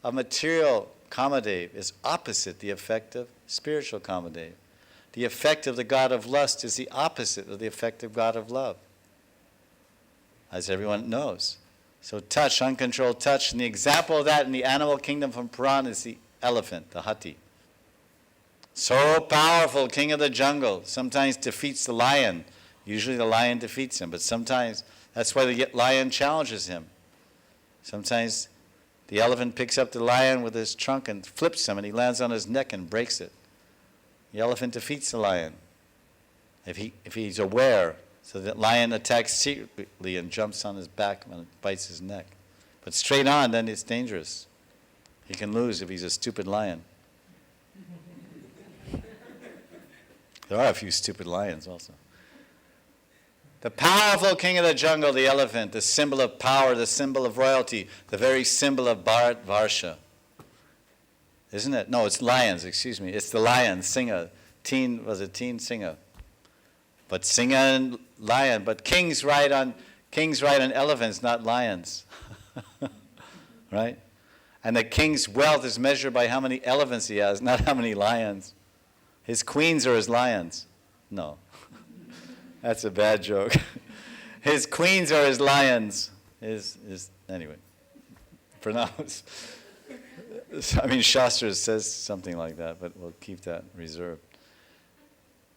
of material Kamadev is opposite the effect of spiritual Kamadev. The effect of the god of lust is the opposite of the effect of god of love, as everyone knows. So touch, uncontrolled touch, and the example of that in the animal kingdom from Puran is the elephant, the Hathi. So powerful, king of the jungle, sometimes defeats the lion. Usually the lion defeats him, but sometimes that's why the lion challenges him. Sometimes the elephant picks up the lion with his trunk and flips him, and he lands on his neck and breaks it. The elephant defeats the lion if he's aware. So the lion attacks secretly and jumps on his back and bites his neck. But straight on, then it's dangerous. He can lose if he's a stupid lion. There are a few stupid lions also. The powerful king of the jungle, the elephant, the symbol of power, the symbol of royalty, the very symbol of Bharat Varsha. Isn't it? No, it's lions, excuse me. It's the lion, Singha. Teen Singha. But Singha and lion. But kings ride on elephants, not lions. Right? And the king's wealth is measured by how many elephants he has, not how many lions. His queens are his lions. No. That's a bad joke. His queens are his lions. Anyway, pronounce. I mean, Shastra says something like that, but we'll keep that reserved.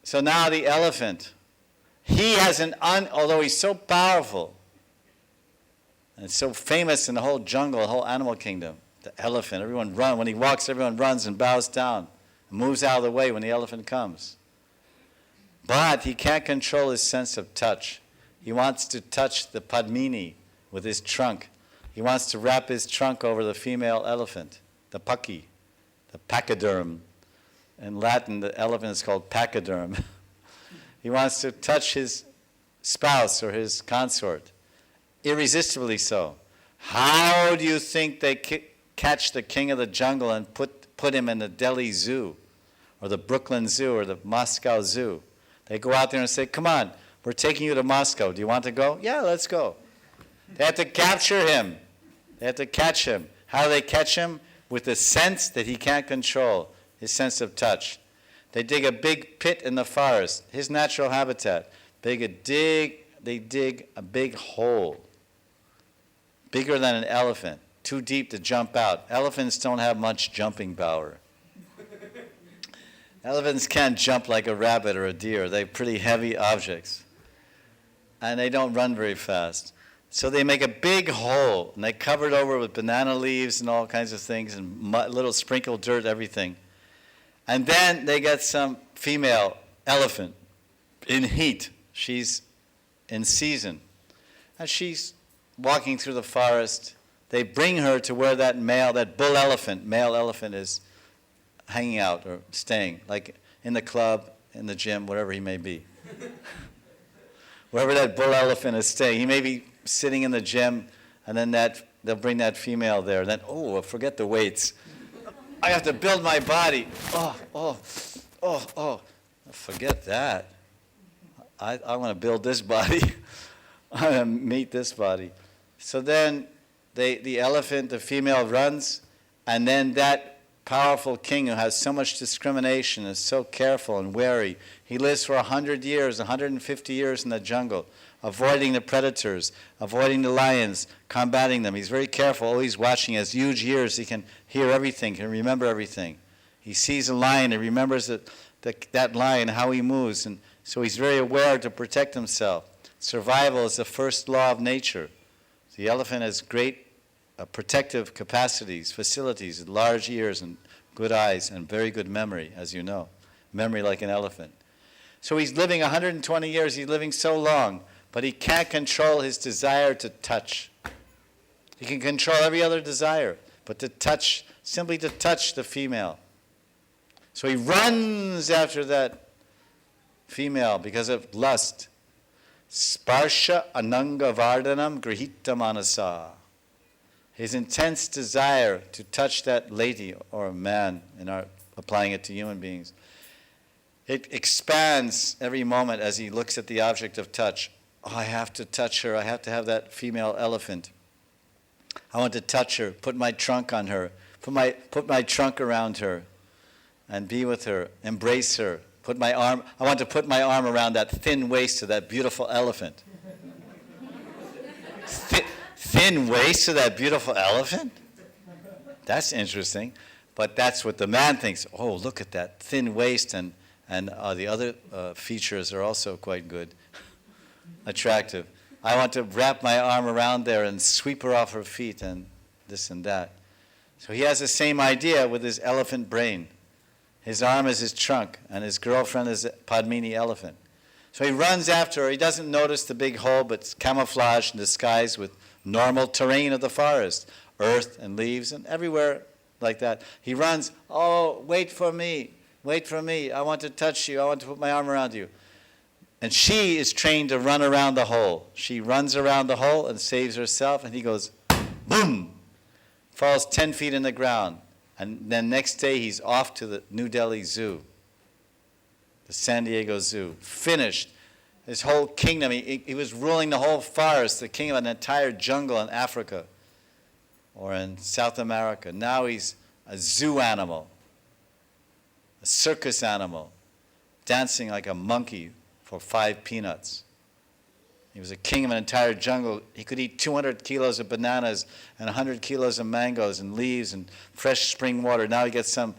So now the elephant, he has although he's so powerful and so famous in the whole jungle, the whole animal kingdom, the elephant, everyone runs. When he walks, everyone runs and bows down, moves out of the way when the elephant comes. But he can't control his sense of touch. He wants to touch the Padmini with his trunk. He wants to wrap his trunk over the female elephant, the Paki, the pachyderm. In Latin, the elephant is called pachyderm. He wants to touch his spouse or his consort, irresistibly so. How do you think they catch the king of the jungle and put him in the Delhi Zoo or the Brooklyn Zoo or the Moscow Zoo? They go out there and say, come on, we're taking you to Moscow. Do you want to go? Yeah, let's go. They have to capture him. They have to catch him. How do they catch him? With the sense that he can't control, his sense of touch. They dig a big pit in the forest, his natural habitat. They dig a big hole, bigger than an elephant, too deep to jump out. Elephants don't have much jumping power. Elephants can't jump like a rabbit or a deer. They're pretty heavy objects. And they don't run very fast. So they make a big hole, and they cover it over with banana leaves and all kinds of things, and little sprinkled dirt, everything. And then they get some female elephant in heat. She's in season. And she's walking through the forest. They bring her to where that male elephant is hanging out or staying, like in the club, in the gym, wherever he may be. Wherever that bull elephant is staying. He may be sitting in the gym, and then they'll bring that female there. Then, forget the weights. I have to build my body. Forget that. I want to build this body. I want to meet this body. So then the elephant, the female runs, and then that powerful king who has so much discrimination, is so careful and wary, he lives for 100 years, 150 years in the jungle, avoiding the predators, avoiding the lions, combating them. He's very careful, always watching. He has huge ears. He can hear everything, can remember everything. He sees a lion, he remembers that lion, how he moves, and so he's very aware to protect himself. Survival is the first law of nature. The elephant has great protective capacities, facilities, large ears and good eyes and very good memory, as you know. Memory like an elephant. So he's living 120 years, he's living so long, but he can't control his desire to touch. He can control every other desire, but simply to touch the female. So he runs after that female because of lust. Sparsha ananga vardhanam grihita manasa. His intense desire to touch that lady or man, applying it to human beings, it expands every moment as he looks at the object of touch. I have to touch her. I have to have that female elephant. I want to touch her, put my trunk on her, put my trunk around her and be with her, embrace her. I want to put my arm around that thin waist of that beautiful elephant. Thin waist of that beautiful elephant? That's interesting. But that's what the man thinks. Oh, look at that thin waist, and the other features are also quite good, attractive. I want to wrap my arm around there and sweep her off her feet and this and that. So he has the same idea with his elephant brain. His arm is his trunk, and his girlfriend is a Padmini elephant. So he runs after her. He doesn't notice the big hole, but it's camouflaged and disguised with normal terrain of the forest, earth and leaves and everywhere like that. He runs, oh, wait for me, I want to touch you, I want to put my arm around you. And she is trained to run around the hole. She runs around the hole and saves herself, and he goes, boom, falls 10 feet in the ground. And then next day he's off to the New Delhi Zoo, the San Diego Zoo, finished. His whole kingdom, he was ruling the whole forest, the king of an entire jungle in Africa or in South America. Now he's a zoo animal, a circus animal, dancing like a monkey for 5 peanuts. He was a king of an entire jungle. He could eat 200 kilos of bananas and 100 kilos of mangoes and leaves and fresh spring water. Now he gets some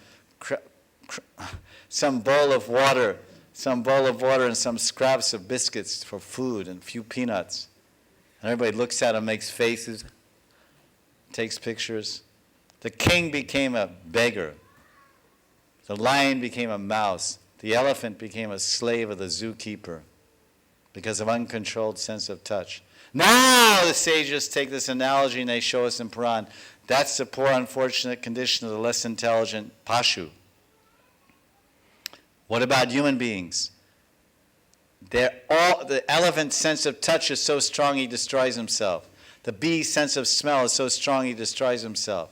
bowl of water and some scraps of biscuits for food and a few peanuts. And everybody looks at him, makes faces, takes pictures. The king became a beggar. The lion became a mouse. The elephant became a slave of the zookeeper because of uncontrolled sense of touch. Now the sages take this analogy and they show us in Puran. That's the poor, unfortunate condition of the less intelligent Pashu. What about human beings? The elephant's sense of touch is so strong he destroys himself. The bee's sense of smell is so strong he destroys himself.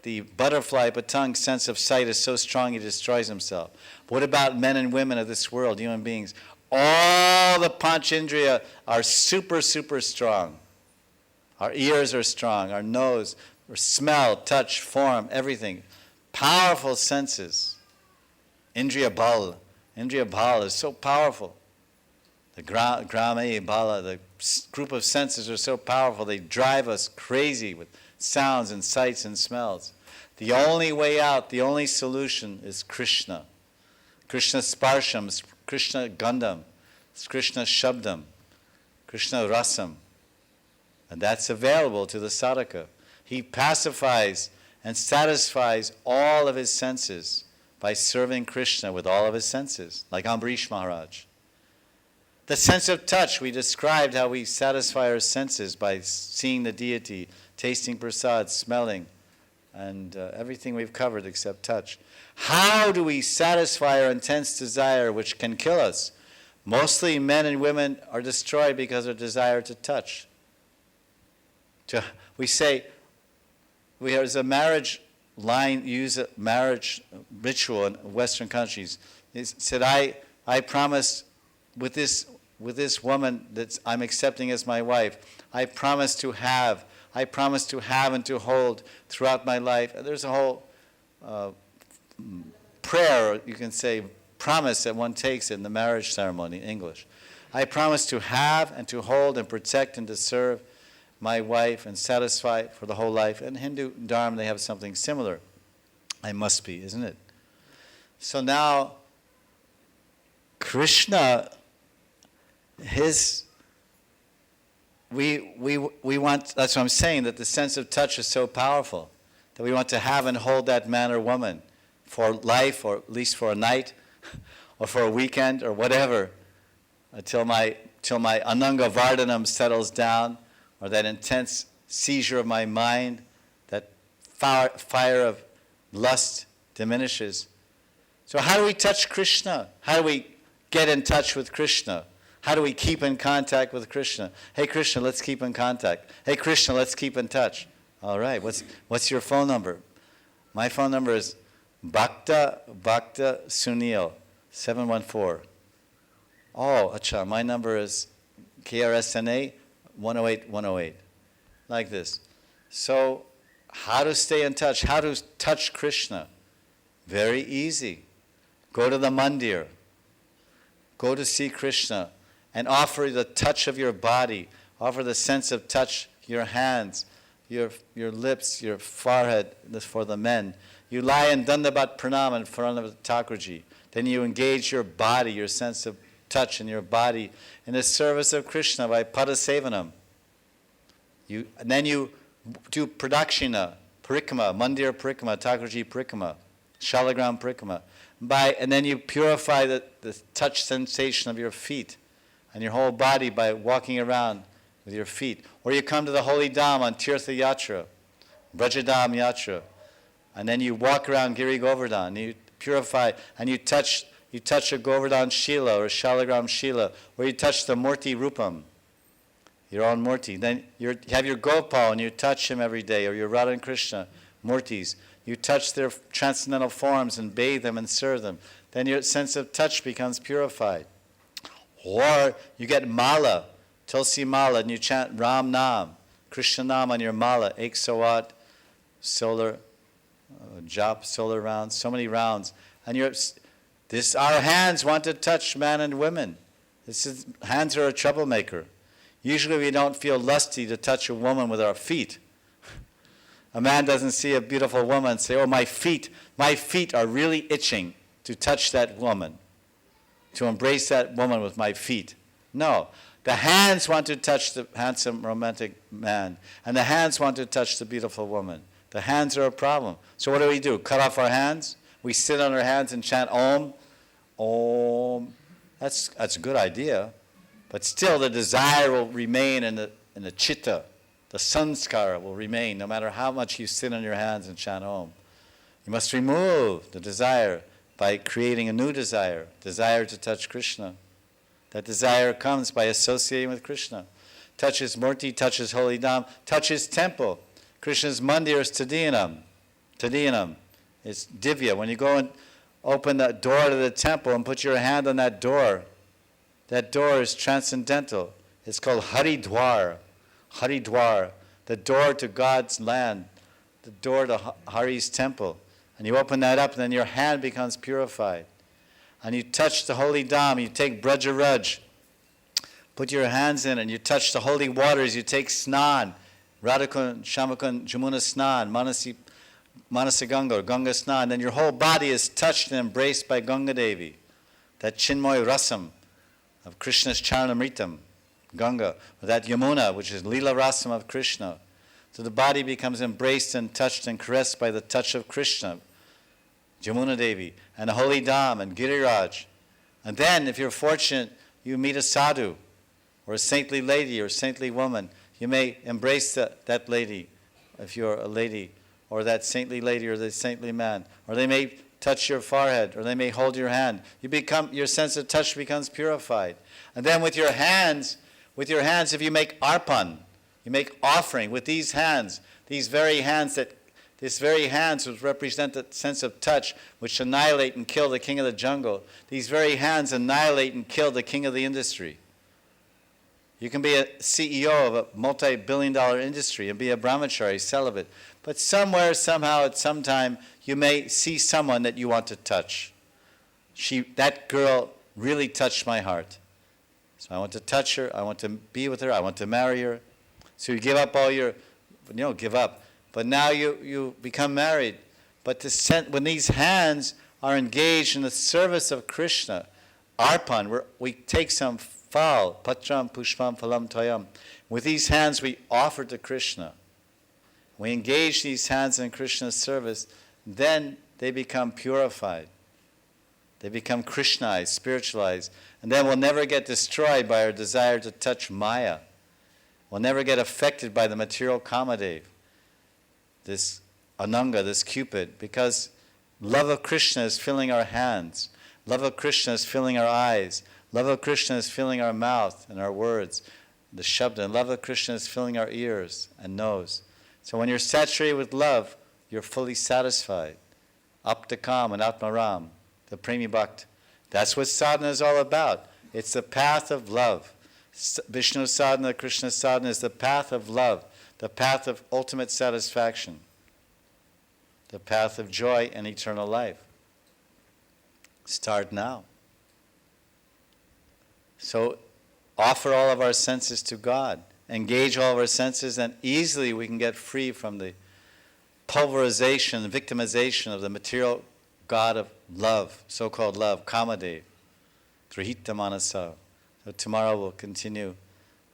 The butterfly, patang sense of sight is so strong he destroys himself. What about men and women of this world, human beings? All the panchindriya are super, super strong. Our ears are strong, our nose, our smell, touch, form, everything. Powerful senses. Indriya bal is so powerful. The grame bala, the group of senses are so powerful, they drive us crazy with sounds and sights and smells. The only way out, the only solution is Krishna. Krishna sparsham, Krishna gandham, Krishna shabdam, Krishna rasam. And that's available to the sadhaka. He pacifies and satisfies all of his senses by serving Krishna with all of his senses, like Ambrish Maharaj. The sense of touch, we described how we satisfy our senses by seeing the deity, tasting prasad, smelling, and everything we've covered except touch. How do we satisfy our intense desire which can kill us? Mostly men and women are destroyed because of desire to touch. We say, there's a marriage line, use a marriage ritual in Western countries. It said, I promised with this woman that I'm accepting as my wife, I promise to have and to hold throughout my life. And there's a whole prayer, you can say, promise that one takes in the marriage ceremony in English. I promise to have and to hold and protect and to serve my wife and satisfy for the whole life. And Hindu Dharma, they have something similar. I must be, isn't it? So now, Krishna, we want, that's what I'm saying, that the sense of touch is so powerful, that we want to have and hold that man or woman for life, or at least for a night, or for a weekend, or whatever, until my Ananga Vardhanam settles down, or that intense seizure of my mind, that fire of lust diminishes. So how do we touch Krishna? How do we get in touch with Krishna? How do we keep in contact with Krishna? Hey Krishna, let's keep in contact. Hey Krishna, let's keep in touch. All right, what's your phone number? My phone number is Bhakta Sunil 714. Oh, acha, my number is KRSNA 108 108. Like this. So how to stay in touch, how to touch Krishna. Very easy. Go to the mandir. Go to see Krishna and offer the touch of your body. Offer the sense of touch, your hands, your lips, your forehead, this for the men. You lie in Dandavat Pranam in front of the Thakurji. Then you engage your body, your sense of touch in your body in the service of Krishna by Padasevanam. And then you do Pradakshina, Parikama, Mandir Parikama, Thakurji Parikama, Shalagram Parikama. And then you purify the touch sensation of your feet and your whole body by walking around with your feet. Or you come to the holy Dham on Tirtha Yatra, Vrajadam Yatra, and then you walk around Giri Govardhan, you purify, and you touch a Govardhan Shila or Shalagram Shila, or you touch the Murti Rupam, your own Murti. Then you have your Gopal and you touch him every day, or your Radha and Krishna Murtis. You touch their transcendental forms and bathe them and serve them. Then your sense of touch becomes purified. Or you get mala, Tulsi mala, and you chant Ram Nam, Krishna Nam on your mala, 108 solar jap, solar rounds, so many rounds. And our hands want to touch man and women. Hands are a troublemaker. Usually we don't feel lusty to touch a woman with our feet. A man doesn't see a beautiful woman and say, oh, my feet are really itching to touch that woman, to embrace that woman with my feet. No. The hands want to touch the handsome, romantic man, and the hands want to touch the beautiful woman. The hands are a problem. So what do? Cut off our hands? We sit on our hands and chant Om. Om. That's a good idea. But still the desire will remain in the chitta. The sanskara will remain no matter how much you sit on your hands and chant Om. You must remove the desire by creating a new desire to touch Krishna. That desire comes by associating with Krishna. Touch his murti, touch his holy dham, touch his temple. Krishna's mandir is Tadiyanam. It's divya. When you go and open the door to the temple and put your hand on that door is transcendental. It's called Haridwar. Haridwar, the door to God's land, the door to Hari's temple. And you open that up and then your hand becomes purified. And you touch the holy dham, you take Brajaraj, put your hands in and you touch the holy waters, you take snan, Radhakun, Shamakun, Yamuna snan, Manasi Ganga or Ganga snan, then your whole body is touched and embraced by Ganga Devi, that Chinmoy Rasam of Krishna's Charanamritam, Ganga, or that Yamuna, which is Lila Rasam of Krishna. So the body becomes embraced and touched and caressed by the touch of Krishna, Yamuna Devi, and the holy dham and Giriraj. And then, if you're fortunate, you meet a sadhu, or a saintly lady or saintly woman. You may embrace that lady, if you're a lady, or that saintly lady or the saintly man. Or they may touch your forehead, or they may hold your hand. Your sense of touch becomes purified. And then with your hands, if you make arpan, you make offering with these hands, this very hands which represent the sense of touch, which annihilate and kill the king of the jungle. These very hands annihilate and kill the king of the industry. You can be a CEO of a multi-billion-dollar industry and be a brahmachari, celibate. But somewhere, somehow, at some time, you may see someone that you want to touch. That girl really touched my heart. So I want to touch her, I want to be with her, I want to marry her. So you give up give up. But now you become married. But when these hands are engaged in the service of Krishna, arpan, we take some phal, patram, pushpam, phalam, toyam. With these hands we offer to Krishna. We engage these hands in Krishna's service, then they become purified. They become Krishnized, spiritualized. And then we'll never get destroyed by our desire to touch Maya. We'll never get affected by the material Kamadev, this Ananga, this Cupid, because love of Krishna is filling our hands. Love of Krishna is filling our eyes. Love of Krishna is filling our mouth and our words, the Shabda. And love of Krishna is filling our ears and nose. So when you're saturated with love, you're fully satisfied. Aptakam and Atmaram, the Premi Bhakt. That's what sadhana is all about. It's the path of love. Vishnu sadhana, Krishna sadhana is the path of love, the path of ultimate satisfaction. the path of joy and eternal life. Start now. So offer all of our senses to God. Engage all of our senses, and easily we can get free from the pulverization, victimization of the material god of love, so-called love, Kamadev, Grihita Manasa. So tomorrow we'll continue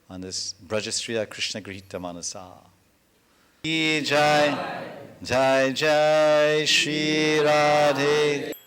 on this Vraja-bhumi Krishna Grihita Manasa. Jai, Jai Jai Shri Radhe.